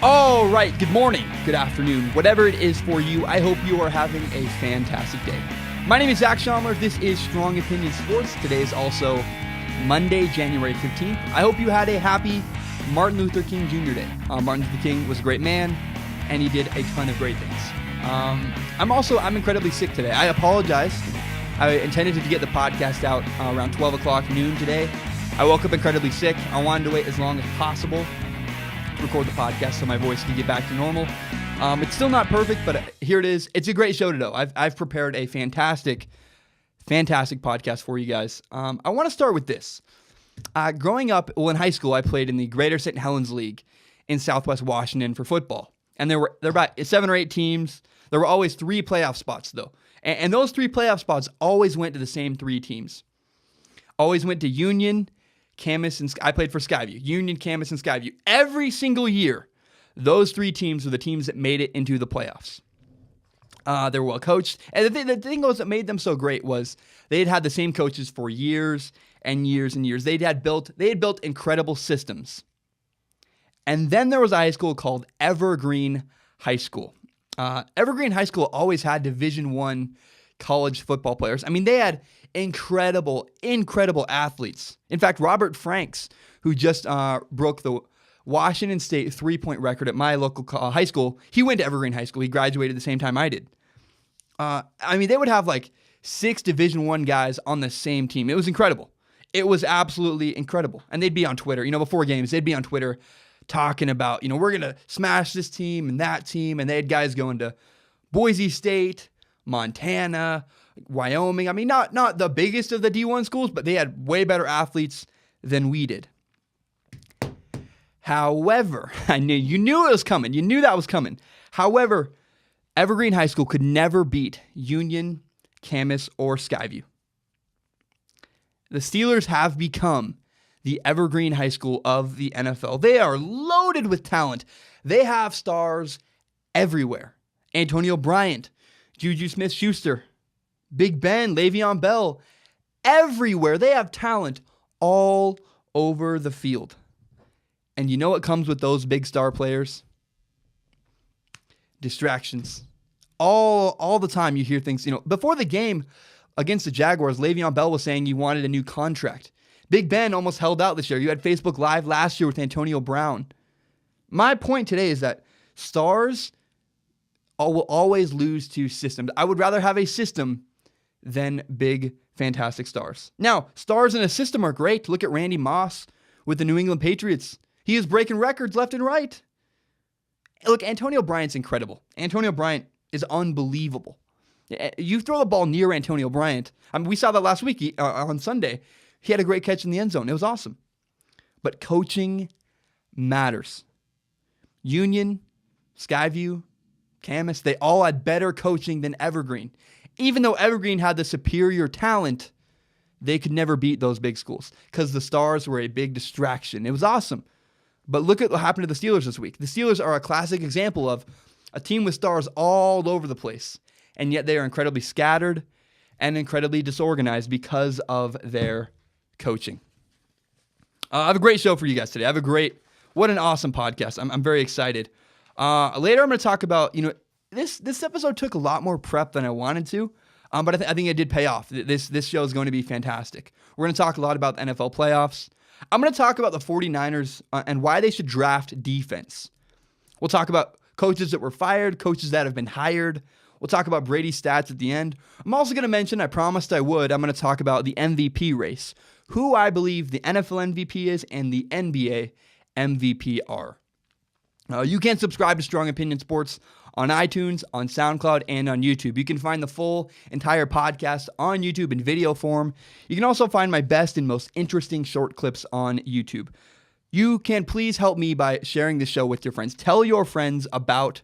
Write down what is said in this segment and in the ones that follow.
All right, good morning, good afternoon, whatever it is for you. I hope you are having a fantastic day. My name is Zach Schomler. This is Strong Opinion Sports. Today is also Monday, January 15th. I hope you had a happy Martin Luther King Jr. Day. Martin Luther King was a great man, and he did a ton of great things. I'm incredibly sick today. I apologize. I intended to get the podcast out around 12 o'clock noon today. I woke up incredibly sick. I wanted to wait as long as possible to record the podcast so my voice can get back to normal. It's still not perfect, but here it is. It's a great show today. I've prepared a fantastic podcast for you guys. I want to start with this. Growing up, in high school, I played in the Greater St. Helens League in Southwest Washington for football. And there were about 7 or 8 teams. There were always 3 playoff spots, though. And those 3 playoff spots always went to the same 3 teams. Always went to Union, Camas, and I played for Skyview. Union, Camas, and Skyview. Every single year, those 3 teams were the teams that made it into the playoffs. They were well coached. And the thing was that made them so great was they had the same coaches for years and years and years. They had built incredible systems. And then there was a high school called Evergreen High School. Evergreen High School always had Division I college football players. I mean, they had incredible athletes. In fact, Robert Franks, who just broke the Washington State 3-point record at my local high school, he went to Evergreen High School. He graduated the same time I did. They would have like 6 Division I guys on the same team. It was incredible. It was absolutely incredible. And they'd be on Twitter, before games, they'd be on Twitter talking about, we're going to smash this team and that team. And they had guys going to Boise State, Montana, Wyoming. I mean, not the biggest of the D1 schools, but they had way better athletes than we did. However, you knew it was coming. You knew that was coming. However, Evergreen High School could never beat Union, Camas, or Skyview. The Steelers have become the Evergreen High School of the NFL. They are loaded with talent. They have stars everywhere. Antonio Bryant, Juju Smith-Schuster, Big Ben, Le'Veon Bell, everywhere. They have talent all over the field. And you know what comes with those big star players? Distractions. All the time you hear things, before the game against the Jaguars, Le'Veon Bell was saying you wanted a new contract. Big Ben almost held out this year. You had Facebook Live last year with Antonio Brown. My point today is that stars will always lose to systems. I would rather have a system than big, fantastic stars. Now, stars in a system are great. Look at Randy Moss with the New England Patriots. He is breaking records left and right. Look, Antonio Bryant's incredible. Antonio Bryant is unbelievable. You throw the ball near Antonio Bryant. We saw that last week on Sunday. He had a great catch in the end zone. It was awesome. But coaching matters. Union, Skyview, Camas, they all had better coaching than Evergreen. Even though Evergreen had the superior talent, they could never beat those big schools because the stars were a big distraction. It was awesome. But look at what happened to the Steelers this week. The Steelers are a classic example of a team with stars all over the place, and yet they are incredibly scattered and incredibly disorganized because of their coaching. I have a great show for you guys today. What an awesome podcast. I'm very excited. Later I'm going to talk about, this episode took a lot more prep than I wanted to, but I think it did pay off. This show is going to be fantastic. We're going to talk a lot about the NFL playoffs. I'm going to talk about the 49ers and why they should draft defense. We'll talk about coaches that were fired, coaches that have been hired. We'll talk about Brady's stats at the end. I'm also going to mention, I promised I would, I'm going to talk about the MVP race, who I believe the NFL MVP is and the NBA MVP are. You can subscribe to Strong Opinion Sports on iTunes, on SoundCloud, and on YouTube. You can find the full entire podcast on YouTube in video form. You can also find my best and most interesting short clips on YouTube. You can please help me by sharing the show with your friends. Tell your friends about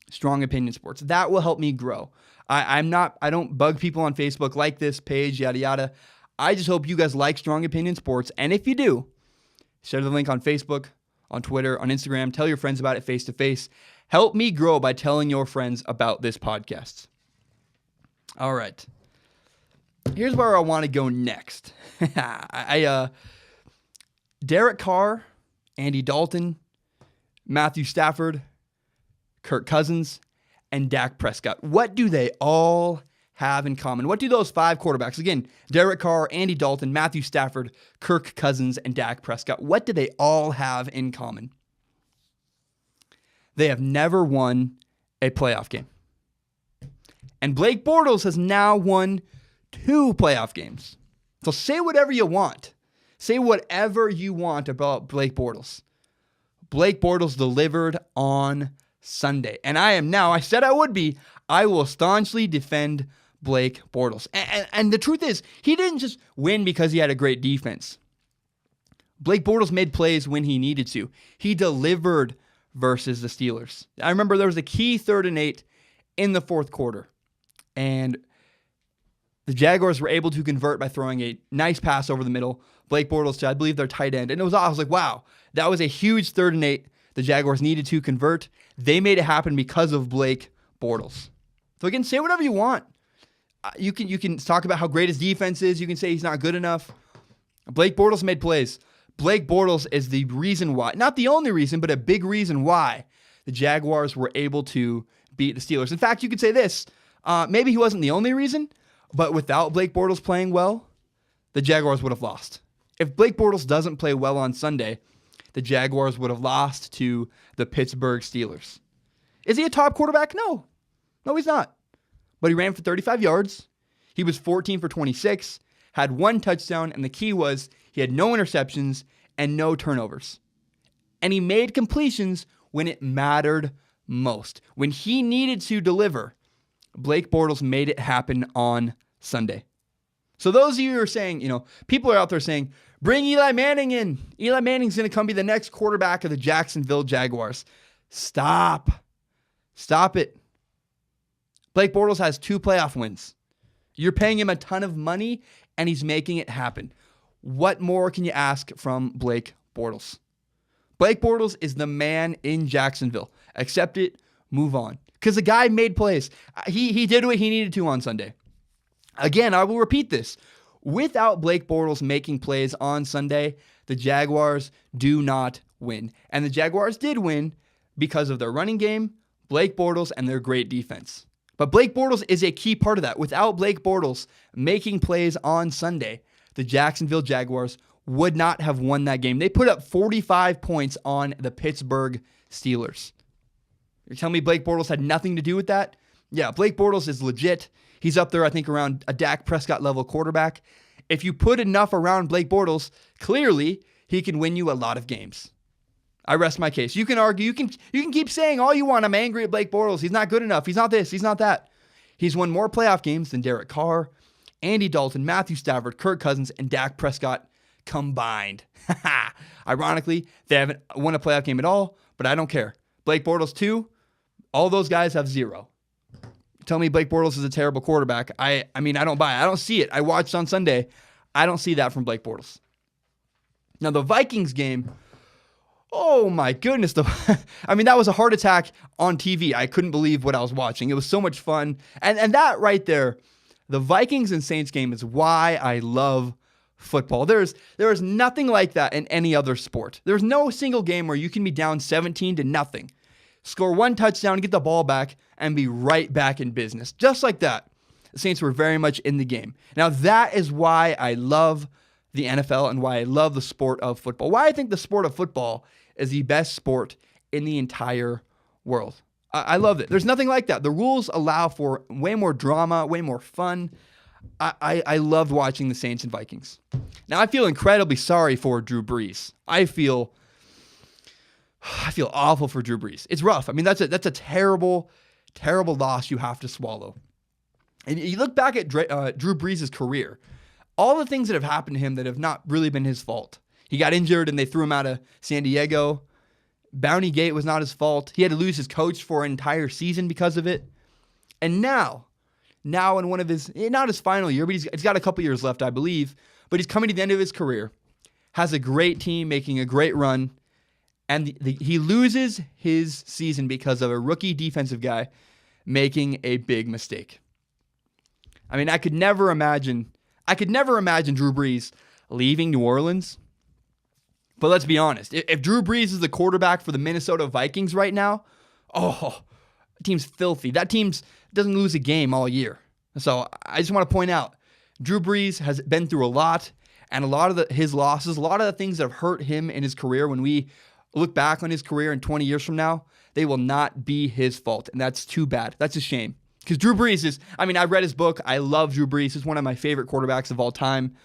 Strong Opinion Sports. That will help me grow. I don't bug people on Facebook, like this page, yada, yada. I just hope you guys like Strong Opinion Sports. And if you do, share the link on Facebook, on Twitter, on Instagram. Tell your friends about it face to face. Help me grow by telling your friends about this podcast. All right. Here's where I want to go next. Derek Carr, Andy Dalton, Matthew Stafford, Kirk Cousins, and Dak Prescott. What do they all have in common? What do those 5 quarterbacks, again, Derek Carr, Andy Dalton, Matthew Stafford, Kirk Cousins, and Dak Prescott, what do they all have in common? They have never won a playoff game. And Blake Bortles has now won 2 playoff games. So say whatever you want. Say whatever you want about Blake Bortles. Blake Bortles delivered on Sunday. And I said I would be, I will staunchly defend Blake Bortles. And the truth is, he didn't just win because he had a great defense. Blake Bortles made plays when he needed to. He delivered versus the Steelers. I remember there was a key 3rd and 8 in the 4th quarter. And the Jaguars were able to convert by throwing a nice pass over the middle. Blake Bortles to, I believe, their tight end. And I was like, wow, that was a huge 3rd and 8. The Jaguars needed to convert. They made it happen because of Blake Bortles. So again, say whatever you want. You can talk about how great his defense is. You can say he's not good enough. Blake Bortles made plays. Blake Bortles is the reason why, not the only reason, but a big reason why the Jaguars were able to beat the Steelers. In fact, you could say this. Maybe he wasn't the only reason, but without Blake Bortles playing well, the Jaguars would have lost. If Blake Bortles doesn't play well on Sunday, the Jaguars would have lost to the Pittsburg Steelers. Is he a top quarterback? No. No, he's not. But he ran for 35 yards. He was 14 for 26, had 1 touchdown, and the key was he had no interceptions and no turnovers. And he made completions when it mattered most. When he needed to deliver, Blake Bortles made it happen on Sunday. So those of you who are saying, people are out there saying, bring Eli Manning in. Eli Manning's going to come be the next quarterback of the Jacksonville Jaguars. Stop it. Blake Bortles has 2 playoff wins. You're paying him a ton of money, and he's making it happen. What more can you ask from Blake Bortles? Blake Bortles is the man in Jacksonville. Accept it, move on. Because the guy made plays. He did what he needed to on Sunday. Again, I will repeat this. Without Blake Bortles making plays on Sunday, the Jaguars do not win. And the Jaguars did win because of their running game, Blake Bortles, and their great defense. But Blake Bortles is a key part of that. Without Blake Bortles making plays on Sunday, the Jacksonville Jaguars would not have won that game. They put up 45 points on the Pittsburgh Steelers. You're telling me Blake Bortles had nothing to do with that? Yeah, Blake Bortles is legit. He's up there, I think, around a Dak Prescott level quarterback. If you put enough around Blake Bortles, clearly he can win you a lot of games. I rest my case. You can argue. You can keep saying all you want. I'm angry at Blake Bortles. He's not good enough. He's not this. He's not that. He's won more playoff games than Derek Carr, Andy Dalton, Matthew Stafford, Kirk Cousins, and Dak Prescott combined. Ironically, they haven't won a playoff game at all, but I don't care. Blake Bortles, 2. All those guys have 0. Tell me Blake Bortles is a terrible quarterback. I mean, I don't buy it. I don't see it. I watched on Sunday. I don't see that from Blake Bortles. Now, the Vikings game, oh my goodness. I mean, that was a heart attack on TV. I couldn't believe what I was watching. It was so much fun. And that right there, the Vikings and Saints game is why I love football. There is nothing like that in any other sport. There's no single game where you can be down 17-0, score 1 touchdown, get the ball back, and be right back in business. Just like that, the Saints were very much in the game. Now, that is why I love the NFL and why I love the sport of football. Why I think the sport of football is the best sport in the entire world. I love it. There's nothing like that. The rules allow for way more drama, way more fun. I loved watching the Saints and Vikings. Now, I feel incredibly sorry for Drew Brees. I feel awful for Drew Brees. It's rough. I mean, that's a terrible, terrible loss you have to swallow. And you look back at Drew Brees' career, all the things that have happened to him that have not really been his fault. He got injured and they threw him out of San Diego. Bounty Gate was not his fault. He had to lose his coach for an entire season because of it. And now in one of his, not his final year, but he's got a couple years left, I believe, but he's coming to the end of his career, has a great team, making a great run, and he loses his season because of a rookie defensive guy making a big mistake. I mean, I could never imagine Drew Brees leaving New Orleans, But let's be honest. If Drew Brees is the quarterback for the Minnesota Vikings right now, that team's filthy. That team doesn't lose a game all year. So I just want to point out, Drew Brees has been through a lot, and a lot of his losses, a lot of the things that have hurt him in his career, when we look back on his career in 20 years from now, they will not be his fault, and that's too bad. That's a shame. Because Drew Brees I read his book. I love Drew Brees. He's one of my favorite quarterbacks of all time.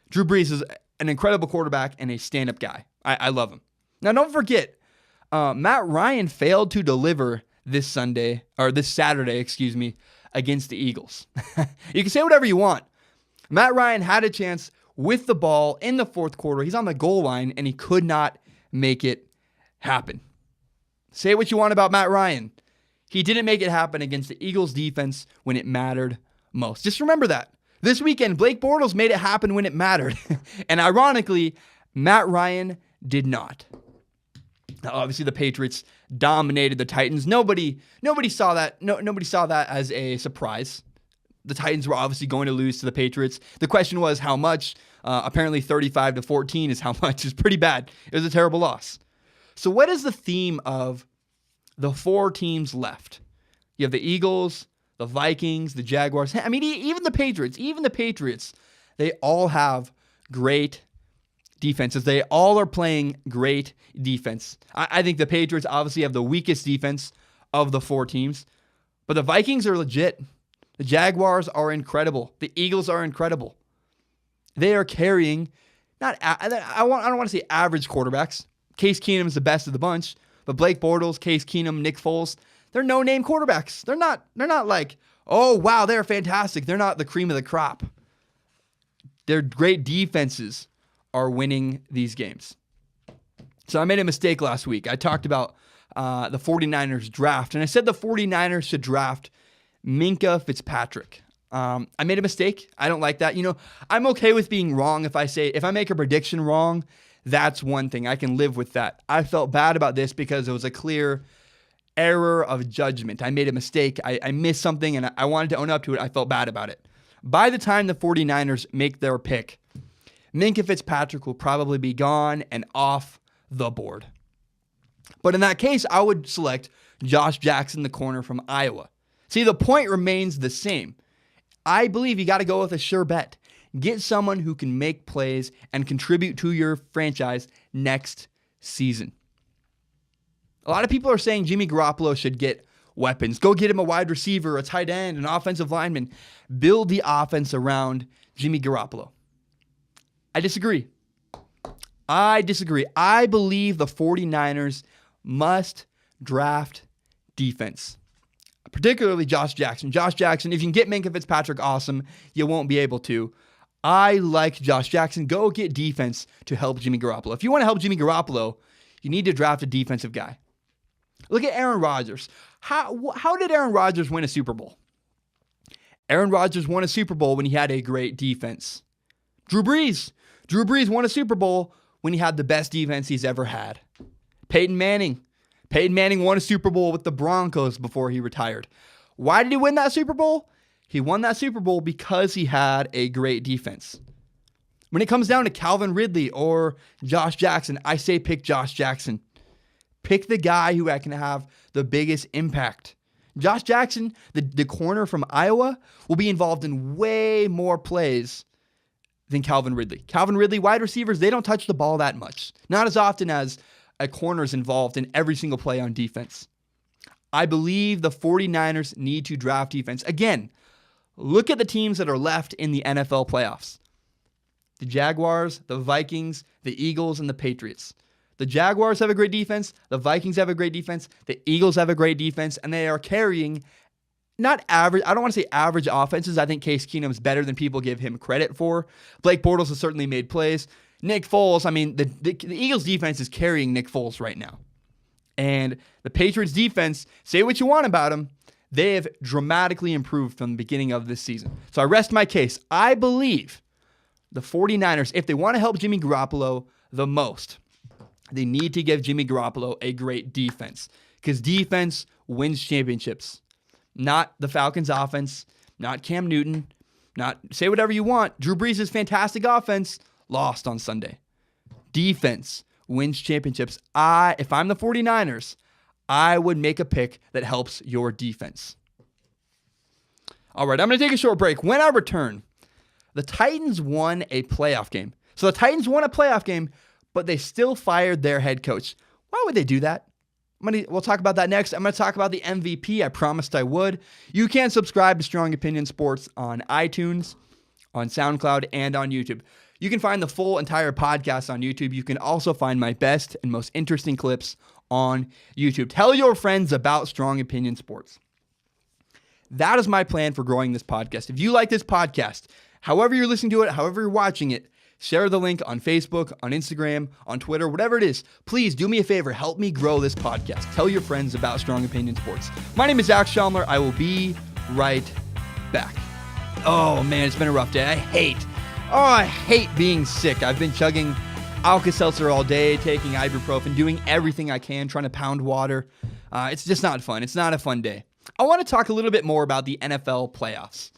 Drew Brees is an incredible quarterback and a stand-up guy. I love him. Now, don't forget, Matt Ryan failed to deliver this Saturday, against the Eagles. You can say whatever you want. Matt Ryan had a chance with the ball in the fourth quarter. He's on the goal line, and he could not make it happen. Say what you want about Matt Ryan. He didn't make it happen against the Eagles defense when it mattered most. Just remember that. This weekend, Blake Bortles made it happen when it mattered. And ironically, Matt Ryan did not. Now, obviously, the Patriots dominated the Titans. Nobody saw that. Nobody saw that as a surprise. The Titans were obviously going to lose to the Patriots. The question was how much. Apparently, 35-14 is how much. It's pretty bad. It was a terrible loss. So, what is the theme of the four teams left? You have the Eagles, the Vikings, the Jaguars. I mean, even the Patriots, they all have great defenses. They all are playing great defense. I think the Patriots obviously have the weakest defense of the four teams, but the Vikings are legit. The Jaguars are incredible. The Eagles are incredible. They are carrying, I don't want to say average quarterbacks. Case Keenum is the best of the bunch, but Blake Bortles, Case Keenum, Nick Foles, they're no-name quarterbacks. They're not like, oh, wow, they're fantastic. They're not the cream of the crop. Their great defenses are winning these games. So I made a mistake last week. I talked about the 49ers draft, and I said the 49ers should draft Minkah Fitzpatrick. I made a mistake. I don't like that. I'm okay with being wrong. If I make a prediction wrong, that's one thing. I can live with that. I felt bad about this because it was a clear error of judgment. I made a mistake. I missed something, and I wanted to own up to it. I felt bad about it. By the time the 49ers make their pick, Minkah Fitzpatrick will probably be gone and off the board. But in that case, I would select Josh Jackson, the corner from Iowa. See, the point remains the same. I believe you got to go with a sure bet. Get someone who can make plays and contribute to your franchise next season. A lot of people are saying Jimmy Garoppolo should get weapons. Go get him a wide receiver, a tight end, an offensive lineman. Build the offense around Jimmy Garoppolo. I disagree. I believe the 49ers must draft defense, particularly Josh Jackson. Josh Jackson, if you can get Minkah Fitzpatrick, awesome. You won't be able to. I like Josh Jackson. Go get defense to help Jimmy Garoppolo. If you want to help Jimmy Garoppolo, you need to draft a defensive guy. Look at Aaron Rodgers. How did Aaron Rodgers win a Super Bowl? Aaron Rodgers won a Super Bowl when he had a great defense. Drew Brees won a Super Bowl when he had the best defense he's ever had. Peyton Manning won a Super Bowl with the Broncos before he retired. Why did he win that Super Bowl? He won that Super Bowl because he had a great defense. When it comes down to Calvin Ridley or Josh Jackson, I say pick Josh Jackson. Pick the guy who can have the biggest impact. Josh Jackson, the corner from Iowa, will be involved in way more plays than Calvin Ridley. Calvin Ridley, wide receivers, they don't touch the ball that much. Not as often as a corner is involved in every single play on defense. I believe the 49ers need to draft defense. Again, look at the teams that are left in the NFL playoffs. The Jaguars, the Vikings, the Eagles, and the Patriots. The Jaguars have a great defense. The Vikings have a great defense. The Eagles have a great defense. And they are carrying not average. I don't want to say average offenses. I think Case Keenum is better than people give him credit for. Blake Bortles has certainly made plays. Nick Foles, the Eagles defense is carrying Nick Foles right now. And the Patriots defense, say what you want about them, they have dramatically improved from the beginning of this season. So I rest my case. I believe the 49ers, if they want to help Jimmy Garoppolo the most, they need to give Jimmy Garoppolo a great defense. Because defense wins championships. Not the Falcons' offense, not Cam Newton, not say whatever you want. Drew Brees' fantastic offense lost on Sunday. Defense wins championships, if I'm the 49ers, I would make a pick that helps your defense. All right, I'm going to take a short break. When I return, the Titans won a playoff game. So the Titans won a playoff game, but they still fired their head coach. Why would they do that? We'll talk about that next. I'm going to talk about the MVP. I promised I would. You can subscribe to Strong Opinion Sports on iTunes, on SoundCloud, and on YouTube. You can find the full entire podcast on YouTube. You can also find my best and most interesting clips on YouTube. Tell your friends about Strong Opinion Sports. That is my plan for growing this podcast. If you like this podcast, however you're listening to it, however you're watching it, share the link on Facebook, on Instagram, on Twitter, whatever it is. Please do me a favor. Help me grow this podcast. Tell your friends about Strong Opinion Sports. My name is Zach Schaumler. I will be right back. Oh, man, it's been a rough day. I hate being sick. I've been chugging Alka-Seltzer all day, taking ibuprofen, doing everything I can, trying to pound water. It's just not fun. It's not a fun day. I want to talk a little bit more about the NFL playoffs.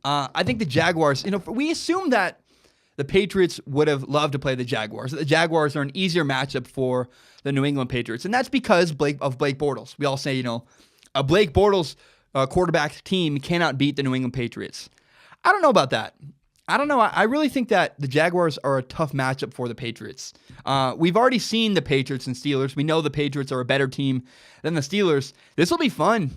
I think the Jaguars, we assume that the Patriots would have loved to play the Jaguars. The Jaguars are an easier matchup for the New England Patriots, and that's because of Blake Bortles. We all say, a Blake Bortles quarterback team cannot beat the New England Patriots. I don't know about that. I don't know. I really think that the Jaguars are a tough matchup for the Patriots. We've already seen the Patriots and Steelers. We know the Patriots are a better team than the Steelers. This will be fun.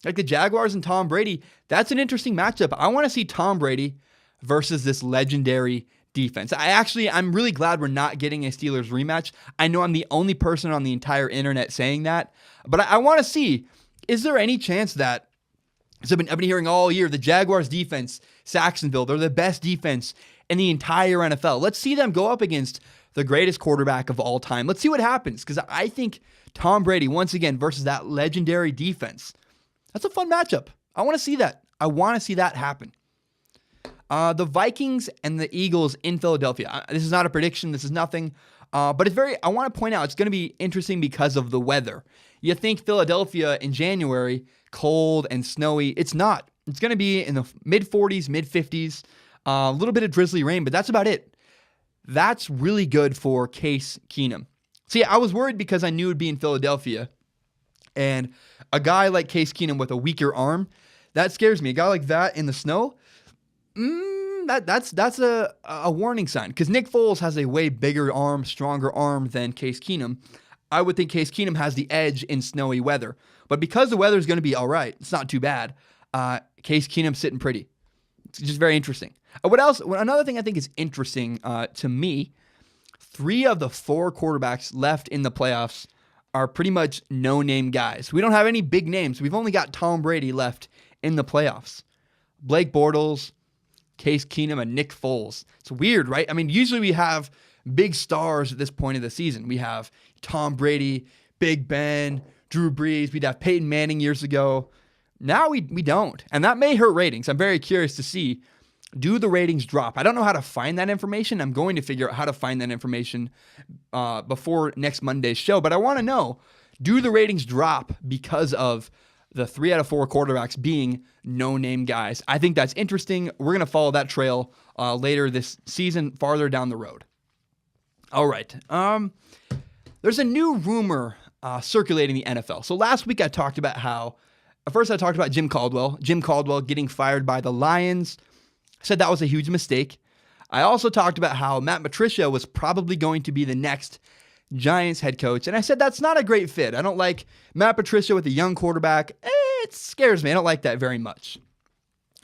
Like the Jaguars and Tom Brady, that's an interesting matchup. I want to see Tom Brady versus this legendary defense. I'm really glad we're not getting a Steelers rematch. I know I'm the only person on the entire internet saying that, but I want to see, is there any chance that, so I've been hearing all year, the Jaguars defense, Saxonville, they're the best defense in the entire NFL. Let's see them go up against the greatest quarterback of all time. Let's see what happens, because I think Tom Brady, once again, versus that legendary defense, that's a fun matchup. I want to see that. I want to see that happen. The Vikings and the Eagles in Philadelphia. This is not a prediction. This is nothing. But I want to point out, it's going to be interesting because of the weather. You think Philadelphia in January, cold and snowy. It's not. It's going to be in the mid-40s, mid-50s, a little bit of drizzly rain, but that's about it. That's really good for Case Keenum. See, I was worried because I knew it would be in Philadelphia, and a guy like Case Keenum with a weaker arm, that scares me. A guy like that in the snow, that's a warning sign, because Nick Foles has a way bigger arm, stronger arm than Case Keenum. I would think Case Keenum has the edge in snowy weather. But because the weather is going to be all right, it's not too bad, Case Keenum's sitting pretty. It's just very interesting. What else? Another thing I think is interesting to me, 3 of the 4 quarterbacks left in the playoffs are pretty much no-name guys. We don't have any big names. We've only got Tom Brady left in the playoffs. Blake Bortles, Case Keenum, and Nick Foles. It's weird, right? I mean, usually we have big stars at this point of the season. We have Tom Brady, Big Ben, Drew Brees. We'd have Peyton Manning years ago. Now we don't. And that may hurt ratings. I'm very curious to see, do the ratings drop? I don't know how to find that information. I'm going to figure out how to find that information before next Monday's show. But I want to know, do the ratings drop because of the 3 out of 4 quarterbacks being no-name guys? I think that's interesting. We're going to follow that trail later this season, farther down the road. All right. There's a new rumor circulating the NFL. So last week I talked about first I talked about Jim Caldwell getting fired by the Lions. I said that was a huge mistake. I also talked about how Matt Patricia was probably going to be the next Giants head coach, and I said that's not a great fit. I don't like Matt Patricia with a young quarterback. It scares me. I don't like that very much.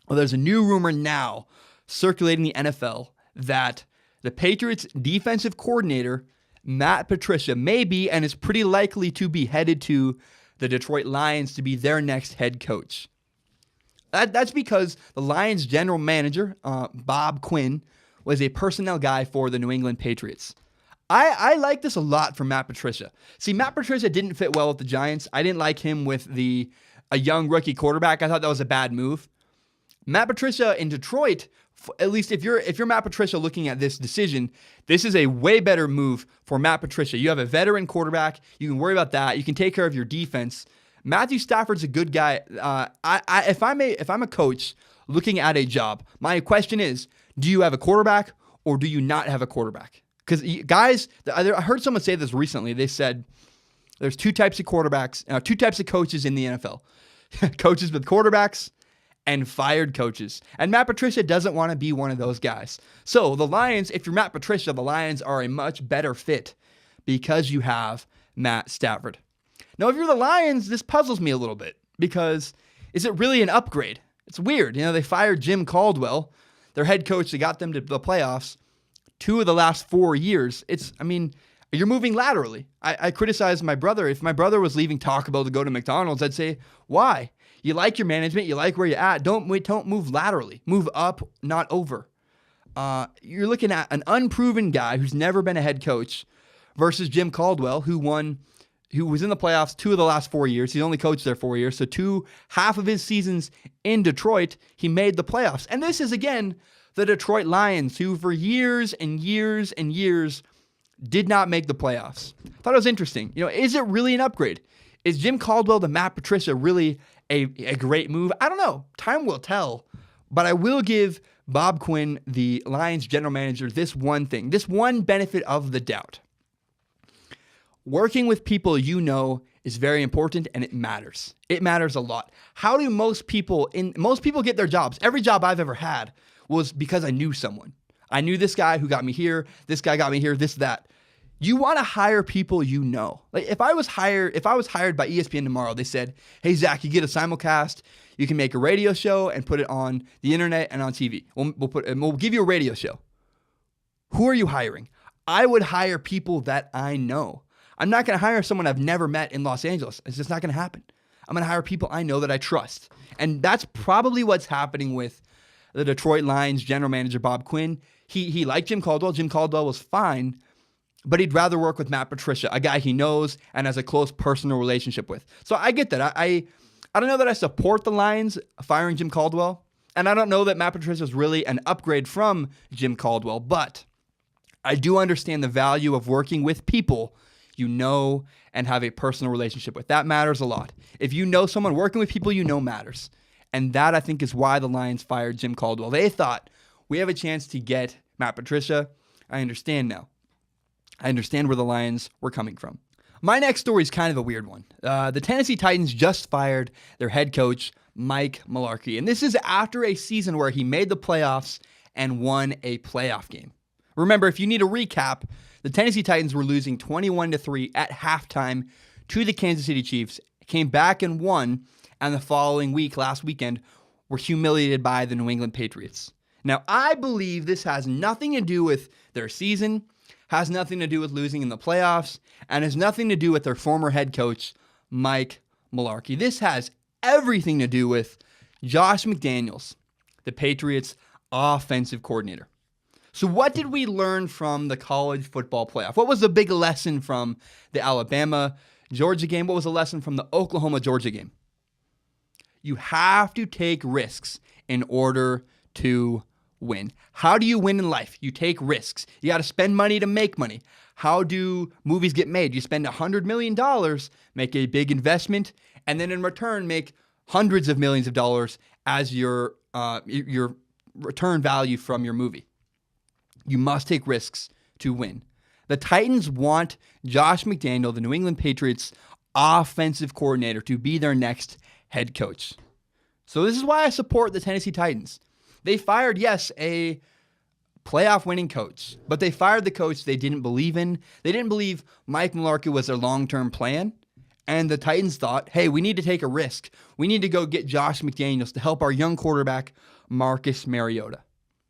Well, there's a new rumor now circulating the NFL that the Patriots defensive coordinator, Matt Patricia, may be and is pretty likely to be headed to the Detroit Lions to be their next head coach. That's because the Lions general manager, Bob Quinn, was a personnel guy for the New England Patriots. I like this a lot from Matt Patricia. See, Matt Patricia didn't fit well with the Giants. I didn't like him with a young rookie quarterback. I thought that was a bad move. Matt Patricia in Detroit, at least if you're Matt Patricia looking at this decision, this is a way better move for Matt Patricia. You have a veteran quarterback. You can worry about that. You can take care of your defense. Matthew Stafford's a good guy. If I'm a coach looking at a job, my question is, do you have a quarterback or do you not have a quarterback? Because guys, I heard someone say this recently. They said there's two types of quarterbacks, two types of coaches in the NFL. Coaches with quarterbacks and fired coaches. And Matt Patricia doesn't want to be one of those guys. So the Lions, if you're Matt Patricia, the Lions are a much better fit because you have Matt Stafford. Now, if you're the Lions, this puzzles me a little bit because is it really an upgrade? It's weird. They fired Jim Caldwell, their head coach that got them to the playoffs 2 of the last 4 years. You're moving laterally. I criticize my brother. If my brother was leaving Taco Bell to go to McDonald's, I'd say, why? You like your management. You like where you're at. Don't move laterally. Move up, not over. You're looking at an unproven guy who's never been a head coach versus Jim Caldwell, who was in the playoffs 2 of the last 4 years. He's only coached there 4 years. So half of his seasons in Detroit, he made the playoffs. And this is, again, the Detroit Lions, who for years and years and years did not make the playoffs. I thought it was interesting. Is it really an upgrade? Is Jim Caldwell to Matt Patricia really a great move? I don't know. Time will tell. But I will give Bob Quinn, the Lions general manager, this one thing, this one benefit of the doubt. Working with people is very important, and it matters. It matters a lot. How do most people get their jobs? Every job I've ever had was because I knew someone. I knew this guy who got me here, this guy got me here, this, that. You want to hire people you know. Like if I was hired by ESPN tomorrow, they said, hey, Zach, you get a simulcast, you can make a radio show and put it on the internet and on TV. We'll give you a radio show. Who are you hiring? I would hire people that I know. I'm not going to hire someone I've never met in Los Angeles. It's just not going to happen. I'm going to hire people I know that I trust. And that's probably what's happening with the Detroit Lions general manager, Bob Quinn. He liked Jim Caldwell. Jim Caldwell was fine, but he'd rather work with Matt Patricia, a guy he knows and has a close personal relationship with. So I get that. I don't know that I support the Lions firing Jim Caldwell, and I don't know that Matt Patricia is really an upgrade from Jim Caldwell, but I do understand the value of working with people you know and have a personal relationship with. That matters a lot. If you know someone, working with people you know matters. And that, I think, is why the Lions fired Jim Caldwell. They thought, we have a chance to get Matt Patricia. I understand now. I understand where the Lions were coming from. My next story is kind of a weird one. The Tennessee Titans just fired their head coach, Mike Mularkey. And this is after a season where he made the playoffs and won a playoff game. Remember, if you need a recap, the Tennessee Titans were losing 21-3 at halftime to the Kansas City Chiefs, came back and won, and the following week, last weekend, were humiliated by the New England Patriots. Now, I believe this has nothing to do with their season, has nothing to do with losing in the playoffs, and has nothing to do with their former head coach, Mike Mularkey. This has everything to do with Josh McDaniels, the Patriots' offensive coordinator. So what did we learn from the college football playoff? What was the big lesson from the Alabama-Georgia game? What was the lesson from the Oklahoma-Georgia game? You have to take risks in order to win. How do you win in life? You take risks. You got to spend money to make money. How do movies get made? You spend $100 million, make a big investment, and then in return make hundreds of millions of dollars as your return value from your movie. You must take risks to win. The Titans want Josh McDaniel, the New England Patriots offensive coordinator, to be their next head coach. So this is why I support the Tennessee Titans. They fired, yes, a playoff winning coach, but they fired the coach they didn't believe in. They didn't believe Mike Mularkey was their long-term plan. And the Titans thought, hey, we need to take a risk. We need to go get Josh McDaniels to help our young quarterback, Marcus Mariota.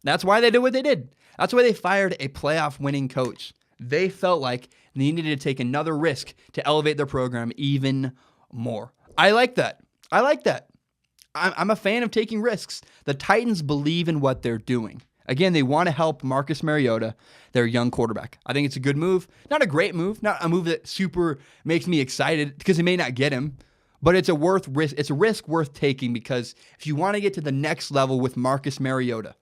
That's why they did what they did. That's why they fired a playoff winning coach. They felt like they needed to take another risk to elevate their program even more. I like that. I'm a fan of taking risks. The Titans believe in what they're doing. Again, they want to help Marcus Mariota, their young quarterback. I think it's a good move. Not a great move. Not a move that super makes me excited because they may not get him. But it's a risk worth taking because if you want to get to the next level with Marcus Mariota,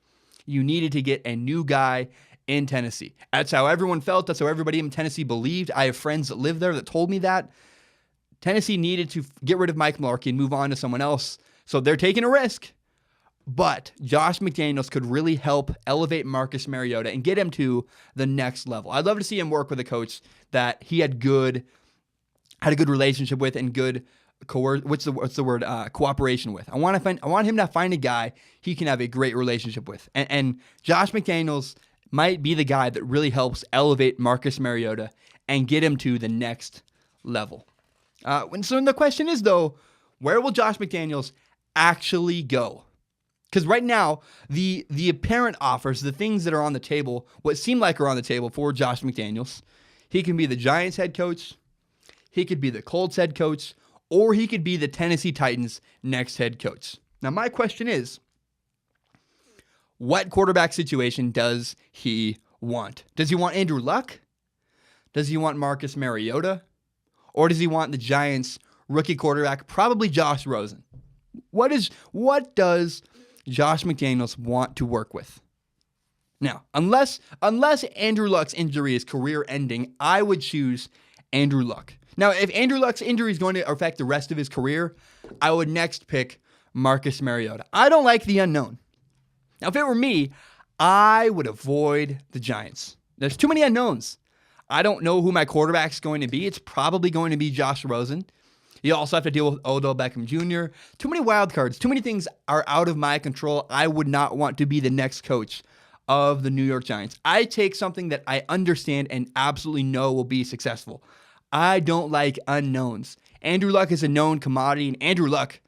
you needed to get a new guy in Tennessee. That's how everyone felt. That's how everybody in Tennessee believed. I have friends that live there that told me that. Tennessee needed to get rid of Mike Mularkey and move on to someone else. So they're taking a risk. But Josh McDaniels could really help elevate Marcus Mariota and get him to the next level. I'd love to see him work with a coach that he had a good relationship with and good cooperation with. I want him to find a guy he can have a great relationship with. And Josh McDaniels might be the guy that really helps elevate Marcus Mariota and get him to the next level. So the question is, though, where will Josh McDaniels actually go? Because right now, the apparent offers, the things that are on the table, what seem like are on the table for Josh McDaniels, he can be the Giants head coach, he could be the Colts head coach, or he could be the Tennessee Titans next head coach. Now, my question is, what quarterback situation does he want? Does he want Andrew Luck? Does he want Marcus Mariota? Or does he want the Giants rookie quarterback, probably Josh Rosen? What does Josh McDaniels want to work with? Now, unless Andrew Luck's injury is career-ending, I would choose Andrew Luck. Now, if Andrew Luck's injury is going to affect the rest of his career, I would next pick Marcus Mariota. I don't like the unknown. Now, if it were me, I would avoid the Giants. There's too many unknowns. I don't know who my quarterback's going to be. It's probably going to be Josh Rosen. You also have to deal with Odell Beckham Jr. Too many wild cards. Too many things are out of my control. I would not want to be the next coach of the New York Giants. I take something that I understand and absolutely know will be successful. I don't like unknowns. Andrew Luck is a known commodity, and Andrew Luck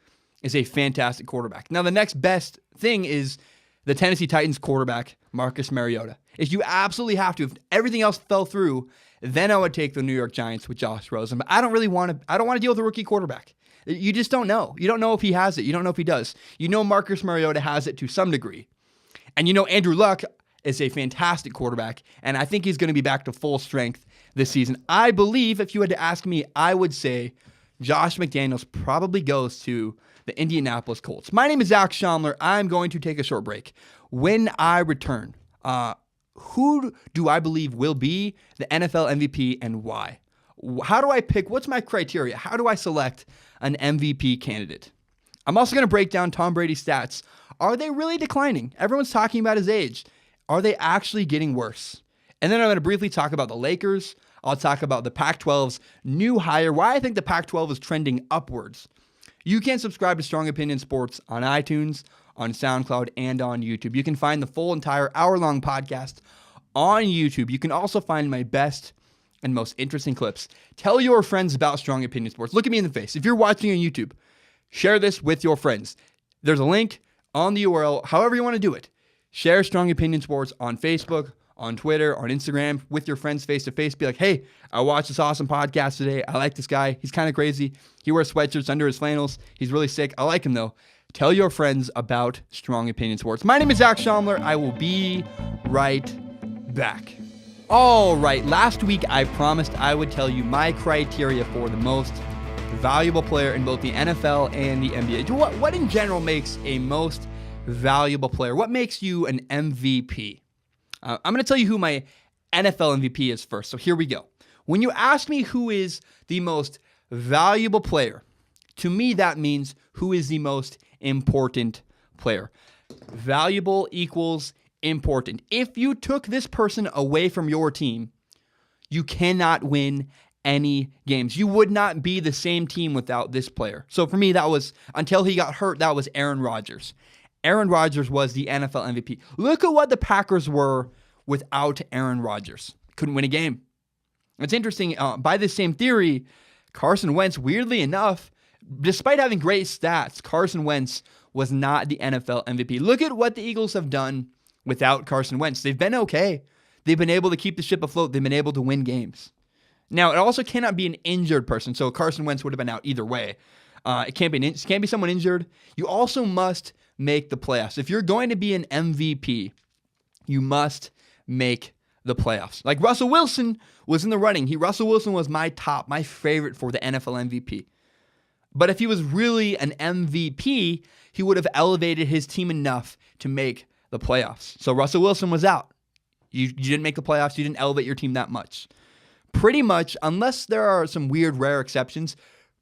is a fantastic quarterback. Now, the next best thing is the Tennessee Titans quarterback, Marcus Mariota. If you absolutely have to, if everything else fell through, then I would take the New York Giants with Josh Rosen. But I don't want to deal with a rookie quarterback. You just don't know. You don't know if he has it. You don't know if he does. You know Marcus Mariota has it to some degree. And you know Andrew Luck is a fantastic quarterback, and I think he's going to be back to full strength this season. I believe, if you had to ask me, I would say Josh McDaniels probably goes to the Indianapolis Colts. My name is Zach Schaumler. I'm going to take a short break. When I return, who do I believe will be the NFL MVP and why? How do I pick? What's my criteria? How do I select an MVP candidate? I'm also going to break down Tom Brady's stats. Are they really declining? Everyone's talking about his age. Are they actually getting worse? And then I'm going to briefly talk about the Lakers. I'll talk about the Pac-12's new hire, why I think the Pac-12 is trending upwards. You can subscribe to Strong Opinion Sports on iTunes, on SoundCloud, and on YouTube. You can find the full entire hour-long podcast on YouTube. You can also find my best and most interesting clips. Tell your friends about Strong Opinion Sports. Look at me in the face. If you're watching on YouTube, share this with your friends. There's a link on the URL, however you want to do it. Share Strong Opinion Sports on Facebook, on Twitter, on Instagram, with your friends face-to-face. Be like, hey, I watched this awesome podcast today. I like this guy. He's kind of crazy. He wears sweatshirts under his flannels. He's really sick. I like him, though. Tell your friends about Strong Opinion Sports. My name is Zach Schaumler. I will be right back. All right, last week I promised I would tell you my criteria for the most valuable player in both the NFL and the NBA. What in general makes a most valuable player? What makes you an MVP? I'm going to tell you who my NFL MVP is first. So here we go. When you ask me who is the most valuable player, to me that means who is the most important player. Valuable equals important. If you took this person away from your team, you cannot win any games. You would not be the same team without this player. So for me, that was, until he got hurt, that was Aaron Rodgers. Aaron Rodgers was the NFL MVP. Look at what the Packers were without Aaron Rodgers. Couldn't win a game. It's interesting. By this same theory, Carson Wentz, weirdly enough, despite having great stats, Carson Wentz was not the NFL MVP. Look at what the Eagles have done without Carson Wentz. They've been okay. They've been able to keep the ship afloat. They've been able to win games. Now, it also cannot be an injured person, so Carson Wentz would have been out either way. It can't be someone injured. You also must make the playoffs. If you're going to be an MVP, you must make the playoffs. Like Russell Wilson was in the running. Russell Wilson was my favorite for the NFL MVP. But if he was really an MVP, he would have elevated his team enough to make the playoffs. So Russell Wilson was out. You didn't make the playoffs. You didn't elevate your team that much. Pretty much, unless there are some weird, rare exceptions,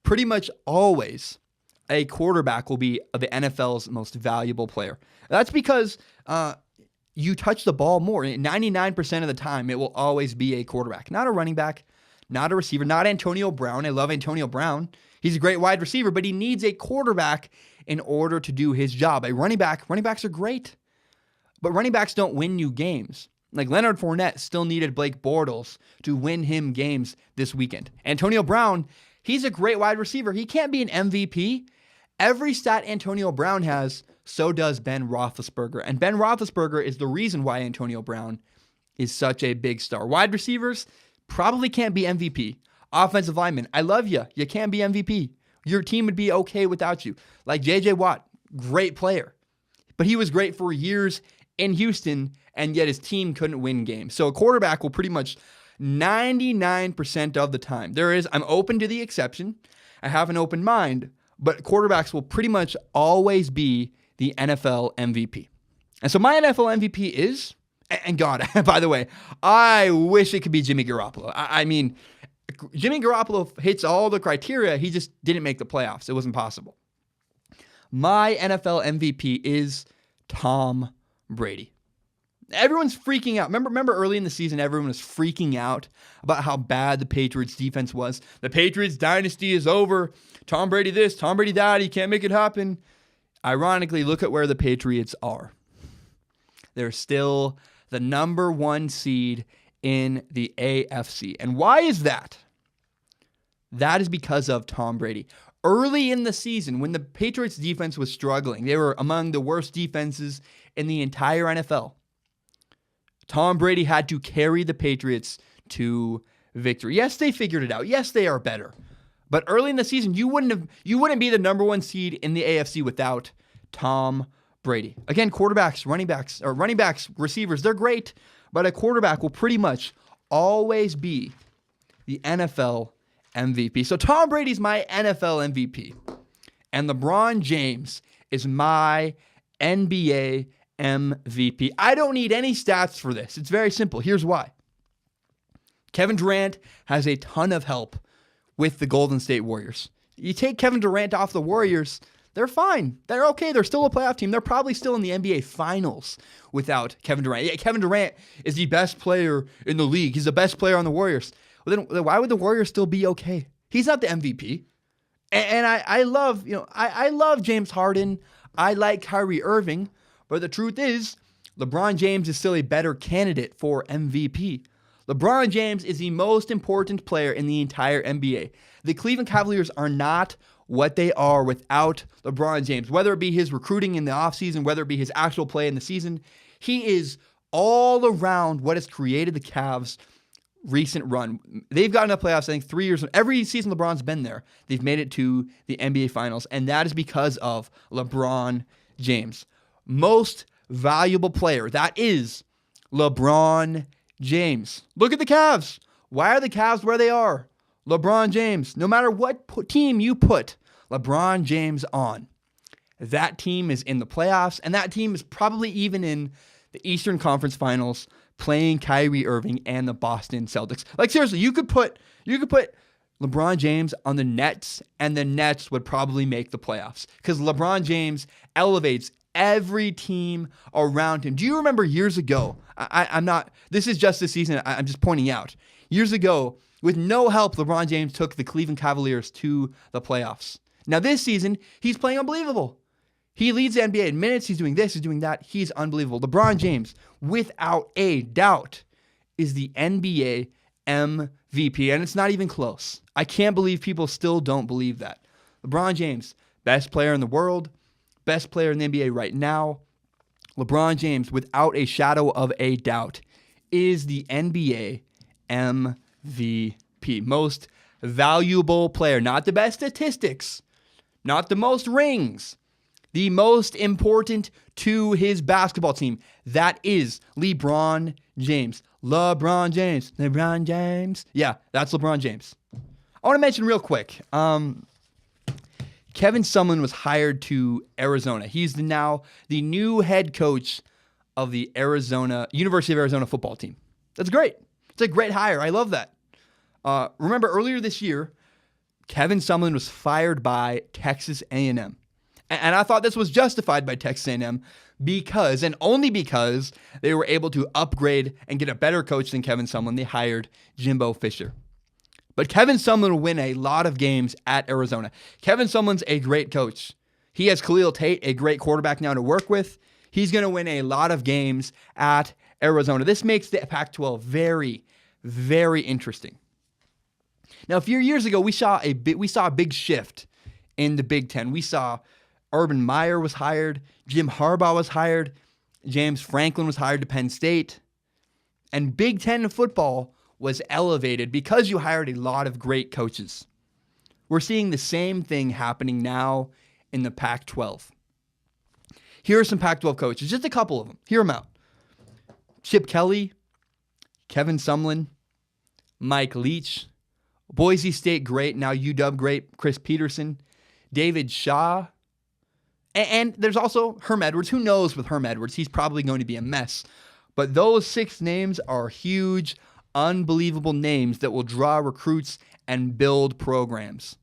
pretty much always a quarterback will be the NFL's most valuable player. That's because you touch the ball more. 99% of the time, it will always be a quarterback, not a running back, not a receiver, not Antonio Brown. I love Antonio Brown. He's a great wide receiver, but he needs a quarterback in order to do his job. Running backs are great, but running backs don't win you games. Like Leonard Fournette still needed Blake Bortles to win him games this weekend. Antonio Brown, he's a great wide receiver. He can't be an MVP. Every stat Antonio Brown has, so does Ben Roethlisberger. And Ben Roethlisberger is the reason why Antonio Brown is such a big star. Wide receivers probably can't be MVP. Offensive linemen, I love you. You can't be MVP. Your team would be okay without you. Like J.J. Watt, great player. But he was great for years in Houston, and yet his team couldn't win games. So a quarterback will pretty much 99% of the time. I'm open to the exception. I have an open mind, but quarterbacks will pretty much always be the NFL MVP. And so my NFL MVP is, and God, by the way, I wish it could be Jimmy Garoppolo. I mean, Jimmy Garoppolo hits all the criteria. He just didn't make the playoffs. It wasn't possible. My NFL MVP is Tom Brady. Everyone's freaking out. Remember early in the season, everyone was freaking out about how bad the Patriots defense was. The Patriots dynasty is over. Tom Brady this, Tom Brady that. He can't make it happen. Ironically, look at where the Patriots are. They're still the number 1 seed in the AFC. And why is that? That is because of Tom Brady. Early in the season, when the Patriots defense was struggling, they were among the worst defenses in the entire NFL. Tom Brady had to carry the Patriots to victory. Yes, they figured it out. Yes, they are better. But early in the season, you wouldn't be the number 1 seed in the AFC without Tom Brady. Again, quarterbacks, running backs, receivers, they're great, but a quarterback will pretty much always be the NFL MVP. So Tom Brady's my NFL MVP, and LeBron James is my NBA MVP. I don't need any stats for this. It's very simple. Here's why. Kevin Durant has a ton of help with the Golden State Warriors. You take Kevin Durant off the Warriors, they're fine. They're okay. They're still a playoff team. They're probably still in the NBA Finals without Kevin Durant. Yeah, Kevin Durant is the best player in the league. He's the best player on the Warriors. Well, then why would the Warriors still be okay? He's not the MVP. And I love James Harden. I like Kyrie Irving. But the truth is, LeBron James is still a better candidate for MVP. LeBron James is the most important player in the entire NBA. The Cleveland Cavaliers are not what they are without LeBron James. Whether it be his recruiting in the offseason, whether it be his actual play in the season, he is all around what has created the Cavs' recent run. They've gotten to playoffs, I think, 3 years. Every season LeBron's been there, they've made it to the NBA Finals, and that is because of LeBron James. Most valuable player, that is LeBron James. Look at the Cavs. Why are the Cavs where they are? LeBron James. No matter what team you put LeBron James on, that team is in the playoffs, and that team is probably even in the Eastern Conference Finals playing Kyrie Irving and the Boston Celtics. Like seriously, you could put LeBron James on the Nets, and the Nets would probably make the playoffs because LeBron James elevates every team around him. Do you remember years ago? This is just this season. I'm just pointing out. Years ago, with no help, LeBron James took the Cleveland Cavaliers to the playoffs. Now this season, he's playing unbelievable. He leads the NBA in minutes. He's doing this. He's doing that. He's unbelievable. LeBron James, without a doubt, is the NBA MVP, and it's not even close. I can't believe people still don't believe that. LeBron James, best player in the world, best player in the NBA right now. LeBron James, without a shadow of a doubt, is the NBA MVP. Most valuable player. Not the best statistics, not the most rings, the most important to his basketball team. That is LeBron James. LeBron James. LeBron James. Yeah, that's LeBron James. I want to mention real quick, Kevin Sumlin was hired to Arizona. He's now the new head coach of the University of Arizona football team. That's great. It's a great hire. I love that. Remember earlier this year, Kevin Sumlin was fired by Texas A&M. And I thought this was justified by Texas A&M because, and only because, they were able to upgrade and get a better coach than Kevin Sumlin. They hired Jimbo Fisher. But Kevin Sumlin will win a lot of games at Arizona. Kevin Sumlin's a great coach. He has Khalil Tate, a great quarterback now to work with. He's going to win a lot of games at Arizona. This makes the Pac-12 very, very interesting. Now, a few years ago, we saw a big shift in the Big Ten. We saw Urban Meyer was hired, Jim Harbaugh was hired, James Franklin was hired to Penn State, and Big Ten football was elevated because you hired a lot of great coaches. We're seeing the same thing happening now in the Pac-12. Here are some Pac-12 coaches, just a couple of them. Hear them out. Chip Kelly, Kevin Sumlin, Mike Leach, Boise State great, now UW great, Chris Peterson, David Shaw, and there's also Herm Edwards. Who knows with Herm Edwards? He's probably going to be a mess. But those 6 names are huge, unbelievable names that will draw recruits and build programs.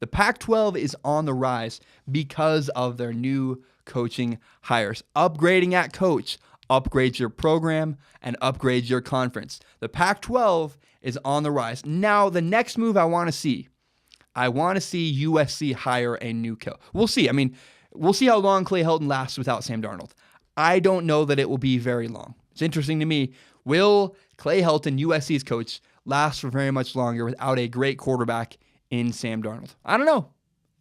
The Pac-12 is on the rise because of their new coaching hires. Upgrading at coach upgrades your program and upgrades your conference. The Pac-12 is on the rise. Now, the next move I want to see USC hire a new coach. We'll see. We'll see how long Clay Helton lasts without Sam Darnold. I don't know that it will be very long. It's interesting to me. Will Clay Helton, USC's coach, last for very much longer without a great quarterback in Sam Darnold? I don't know.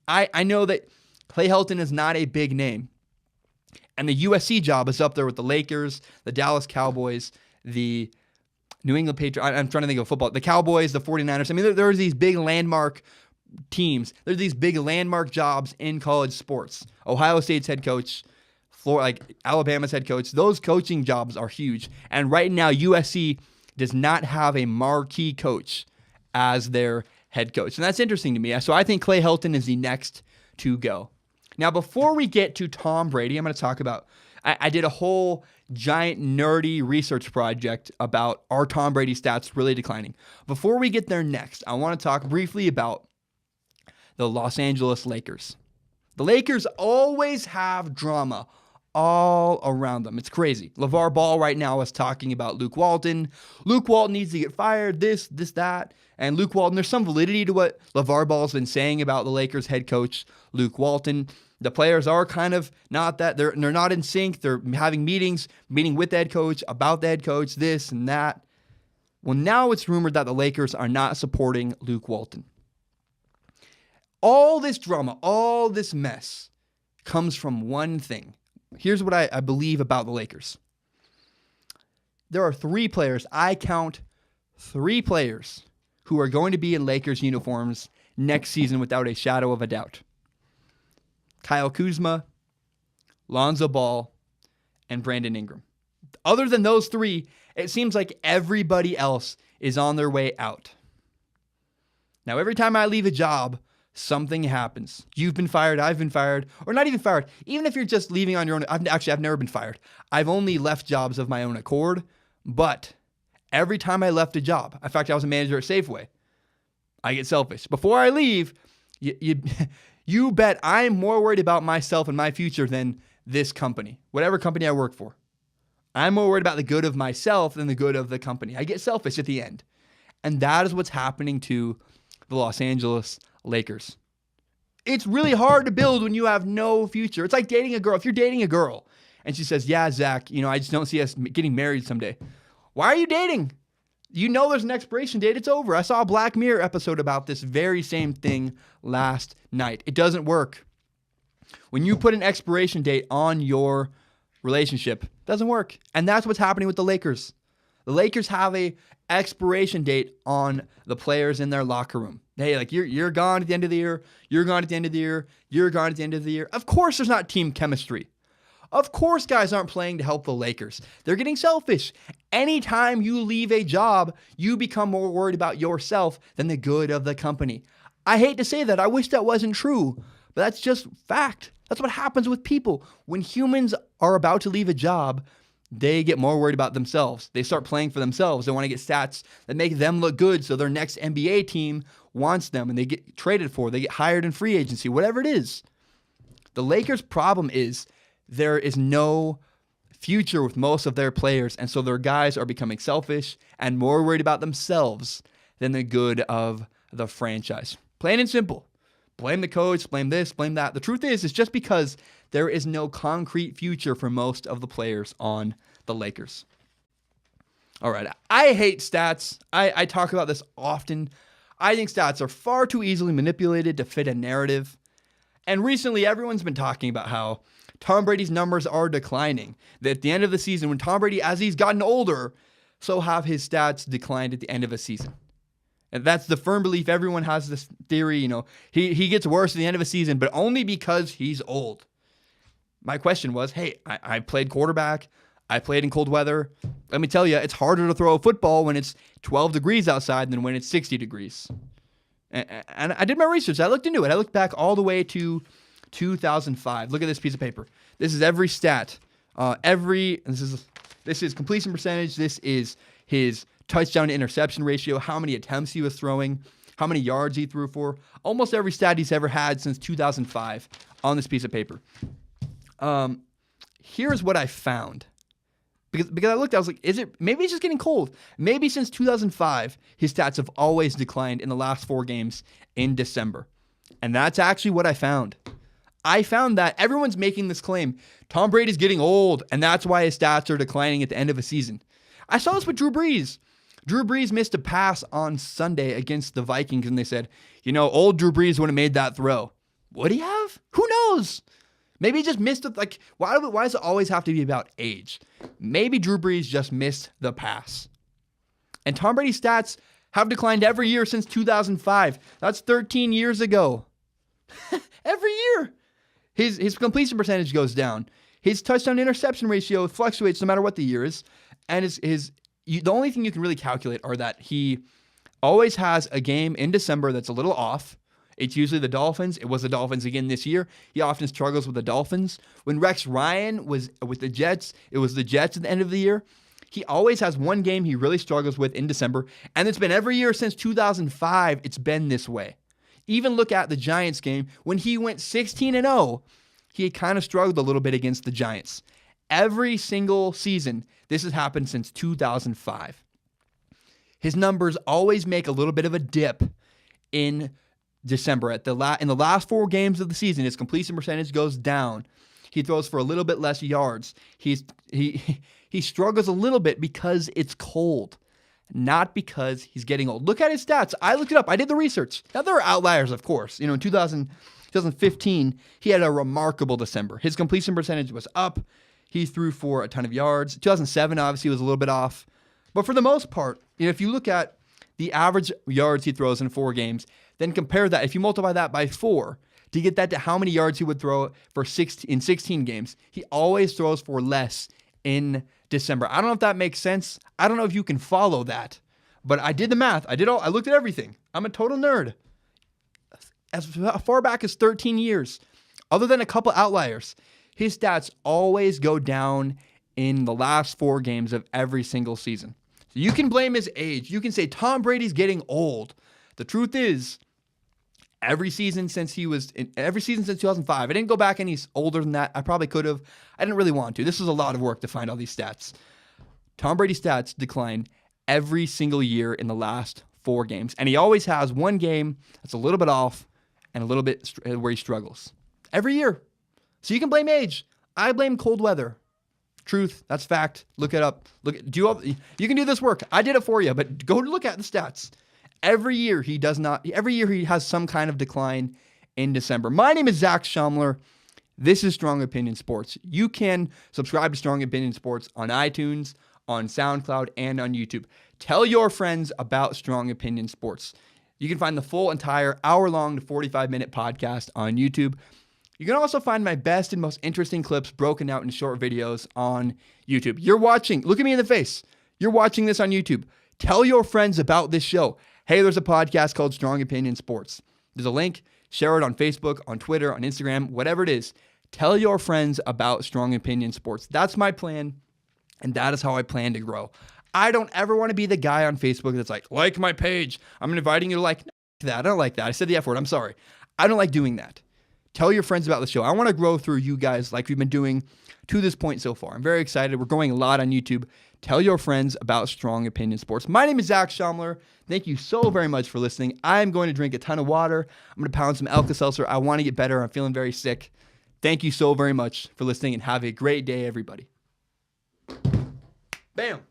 I know that Clay Helton is not a big name. And the USC job is up there with the Lakers, the Dallas Cowboys, the New England Patriots. I'm trying to think of football. The Cowboys, the 49ers. There's these big landmark teams. There's these big landmark jobs in college sports. Ohio State's head coach, Alabama's head coach. Those coaching jobs are huge. And right now, USC does not have a marquee coach as their head coach. And that's interesting to me. So I think Clay Helton is the next to go. Now, before we get to Tom Brady, I'm going to talk about, I did a whole giant nerdy research project about are Tom Brady stats really declining. Before we get there next, I want to talk briefly about the Los Angeles Lakers. The Lakers always have drama all around them. It's crazy. LeVar Ball right now is talking about Luke Walton. Luke Walton needs to get fired, this, that. And Luke Walton, there's some validity to what LeVar Ball's been saying about the Lakers head coach, Luke Walton. The players are kind of not that. They're not in sync. They're having meeting with the head coach, about the head coach, this and that. Well, now it's rumored that the Lakers are not supporting Luke Walton. All this drama, all this mess comes from one thing. Here's what I believe about the Lakers. There are 3 players, I count 3 players, who are going to be in Lakers uniforms next season without a shadow of a doubt. Kyle Kuzma, Lonzo Ball, and Brandon Ingram. Other than those 3, it seems like everybody else is on their way out. Now, every time I leave a job, something happens. You've been fired, I've been fired, or not even fired. Even if you're just leaving on your own, I've never been fired. I've only left jobs of my own accord, but every time I left a job, in fact, I was a manager at Safeway, I get selfish. Before I leave, you bet I'm more worried about myself and my future than this company, whatever company I work for. I'm more worried about the good of myself than the good of the company. I get selfish at the end. And that is what's happening to the Los Angeles Lakers. It's really hard to build when you have no future. It's like dating a girl. If you're dating a girl and she says, yeah, Zach, I just don't see us getting married someday. Why are you dating? You know there's an expiration date. It's over. I saw a Black Mirror episode about this very same thing last night. It doesn't work. When you put an expiration date on your relationship, it doesn't work. And that's what's happening with the Lakers. The Lakers have a expiration date on the players in their locker room. Hey, you're gone at the end of the year. You're gone at the end of the year. You're gone at the end of the year. Of course there's not team chemistry. Of course guys aren't playing to help the Lakers. They're getting selfish. Anytime you leave a job, you become more worried about yourself than the good of the company. I hate to say that. I wish that wasn't true, but that's just fact. That's what happens with people. When humans are about to leave a job, they get more worried about themselves. They start playing for themselves. They want to get stats that make them look good so their next NBA team wants them and they get traded for. They get hired in free agency, whatever it is. The Lakers' problem is there is no future with most of their players, and so their guys are becoming selfish and more worried about themselves than the good of the franchise. Plain and simple. Blame the coach, blame this, blame that. The truth is, it's just because there is no concrete future for most of the players on the Lakers. All right, I hate stats. I talk about this often. I think stats are far too easily manipulated to fit a narrative. And recently, everyone's been talking about how Tom Brady's numbers are declining. That at the end of the season, when Tom Brady, as he's gotten older, so have his stats declined at the end of a season. And that's the firm belief. Everyone has this theory, he gets worse at the end of a season, but only because he's old. My question was, hey, I played quarterback. I played in cold weather. Let me tell you, it's harder to throw a football when it's 12 degrees outside than when it's 60 degrees. And I did my research. I looked into it. I looked back all the way to 2005. Look at this piece of paper. This is every stat. This is completion percentage. This is his touchdown to interception ratio, how many attempts he was throwing, how many yards he threw for. Almost every stat he's ever had since 2005 on this piece of paper. Here's what I found. Because I looked, I was like, maybe it's just getting cold. Maybe since 2005, his stats have always declined in the last 4 games in December. And that's actually what I found. I found that everyone's making this claim. Tom Brady's getting old, and that's why his stats are declining at the end of a season. I saw this with Drew Brees. Drew Brees missed a pass on Sunday against the Vikings, and they said, old Drew Brees would have made that throw. Would he have? Who knows? Maybe he just missed it. Like, why does it always have to be about age? Maybe Drew Brees just missed the pass. And Tom Brady's stats have declined every year since 2005. That's 13 years ago. Every year. His completion percentage goes down. His touchdown interception ratio fluctuates no matter what the year is. And the only thing you can really calculate are that he always has a game in December that's a little off. It's usually the Dolphins. It was the Dolphins again this year. He often struggles with the Dolphins. When Rex Ryan was with the Jets, it was the Jets at the end of the year. He always has one game he really struggles with in December. And it's been every year since 2005, it's been this way. Even look at the Giants game. When he went 16-0, he kind of struggled a little bit against the Giants. Every single season, this has happened since 2005. His numbers always make a little bit of a dip in December. In the last 4 games of the season, his completion percentage goes down. He throws for a little bit less yards. He struggles a little bit because it's cold, not because he's getting old. Look at his stats. I looked it up. I did the research. Now, there are outliers, of course. In 2015, he had a remarkable December. His completion percentage was up. He threw for a ton of yards. 2007, obviously, was a little bit off. But for the most part, if you look at the average yards he throws in 4 games, then compare that. If you multiply that by 4 to get that to how many yards he would throw in 16 games, he always throws for less in December. I don't know if that makes sense. I don't know if you can follow that. But I did the math. I looked at everything. I'm a total nerd. As far back as 13 years, other than a couple outliers, his stats always go down in the last 4 games of every single season. So you can blame his age. You can say Tom Brady's getting old. The truth is, every season since 2005, I didn't go back any older than that. I probably could have. I didn't really want to. This was a lot of work to find all these stats. Tom Brady's stats decline every single year in the last 4 games. And he always has one game that's a little bit off and a little bit where he struggles. Every year. So you can blame age. I blame cold weather. Truth, that's fact. Look it up. You can do this work. I did it for you, but go look at the stats. Every year he has some kind of decline in December. My name is Zach Schaumler. This is Strong Opinion Sports. You can subscribe to Strong Opinion Sports on iTunes, on SoundCloud, and on YouTube. Tell your friends about Strong Opinion Sports. You can find the full entire hour-long to 45-minute podcast on YouTube. You can also find my best and most interesting clips broken out in short videos on YouTube. Look at me in the face. You're watching this on YouTube. Tell your friends about this show. Hey, there's a podcast called Strong Opinion Sports. There's a link. Share it on Facebook, on Twitter, on Instagram, whatever it is. Tell your friends about Strong Opinion Sports. That's my plan. And that is how I plan to grow. I don't ever want to be the guy on Facebook that's like my page. I'm inviting you to like that. I don't like that. I said the F word. I'm sorry. I don't like doing that. Tell your friends about the show. I want to grow through you guys like we've been doing to this point so far. I'm very excited. We're growing a lot on YouTube. Tell your friends about Strong Opinion Sports. My name is Zach Schaumler. Thank you so very much for listening. I'm going to drink a ton of water. I'm going to pound some Alka-Seltzer. I want to get better. I'm feeling very sick. Thank you so very much for listening, and have a great day, everybody. Bam.